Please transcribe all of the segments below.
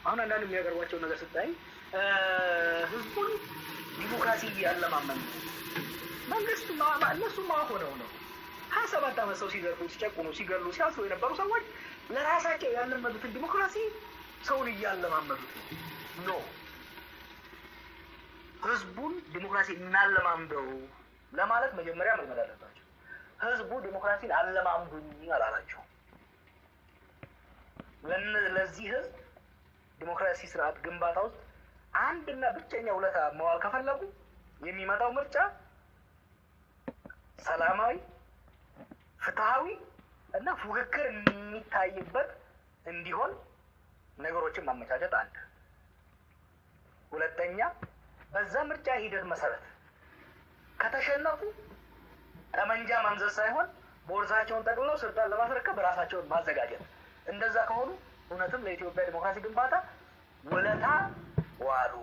አሁን አንዳንድ የሚያቀርቧቸው ነገር ስታይ ህዝቡን ዲሞክራሲ እያለማመን መንግስት እነሱ ሆነው ነው 27 ዓመት ሰው ሲገርሉ ሲጨቁኑ ሲገሉ ሲያስሩ የነበሩ ሰዎች ለራሳቸው ያለመዱትን ዲሞክራሲ ሰውን እያለማመዱት ነው። ህዝቡን ዲሞክራሲ እናለማምደው ለማለት መጀመሪያ መልመድ አለባቸው። ህዝቡ ዲሞክራሲን አለማምዱኝ አላላቸው። ለዚህ ህዝብ ዲሞክራሲ ስርዓት ግንባታ ውስጥ አንድና ብቸኛ ውለታ መዋል ከፈለጉ የሚመጣው ምርጫ ሰላማዊ፣ ፍትሃዊ እና ፉክክር የሚታይበት እንዲሆን ነገሮችን ማመቻቸት አንድ። ሁለተኛ በዛ ምርጫ ሂደት መሰረት ከተሸነፉ ጠመንጃ መምዘዝ ሳይሆን ቦርሳቸውን ጠቅልለው ስልጣን ለማስረከብ በራሳቸውን ማዘጋጀት። እንደዛ ከሆኑ እውነትም ለኢትዮጵያ ዲሞክራሲ ግንባታ ውለታ ዋሉ።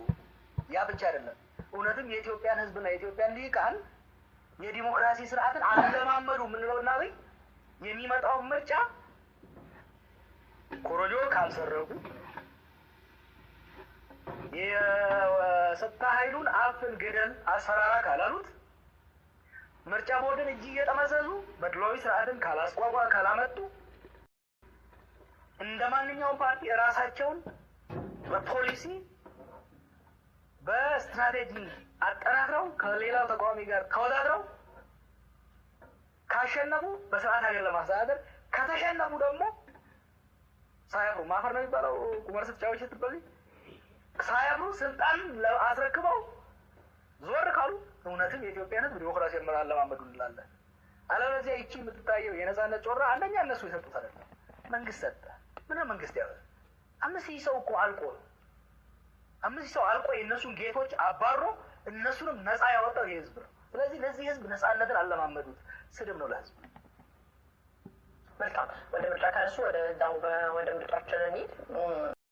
ያ ብቻ አይደለም፣ እውነትም የኢትዮጵያን ህዝብና የኢትዮጵያን ልሂቃን የዲሞክራሲ ስርዓትን አለማመዱ የምንለው እና የሚመጣው ምርጫ ኮሮጆ ካልሰረቁ የሰጣ ኃይሉን አፍን ገደል አሰራራ ካላሉት ምርጫ ቦርድን እጅ እየጠመዘዙ መድሏዊ ስርዓትን ካላመጡ እንደ ማንኛውም ፓርቲ ራሳቸውን በፖሊሲ በስትራቴጂ አጠናክረው ከሌላው ተቃዋሚ ጋር ተወዳድረው ካሸነፉ በስርዓት ሀገር ለማስተዳደር ከተሸነፉ ደግሞ ሳያፍሩ ማፈር ነው የሚባለው። ቁማር ስትጫወች ስትበዚ ሳያፍሩ ስልጣን አስረክበው ዞር ካሉ እውነትም የኢትዮጵያ ህዝብ ዲሞክራሲ አለማመዱ እንላለን። አለበለዚያ ይቺ የምትታየው የነጻነት ጮራ አንደኛ እነሱ የሰጡት አይደለም፣ መንግስት ሰጠ። ምን መንግስት ያለ 5000 ሰው እኮ አልቆ 5000 ሰው አልቆ የእነሱን ጌቶች አባሮ እነሱንም ነፃ ያወጣው የህዝብ ነው። ስለዚህ ለዚህ ህዝብ ነፃነትን አለማመዱት ስድብ ነው ለህዝብ። መልካም ወደ ምርጫ ካነሱ ወደ ምርጫችን እንሂድ።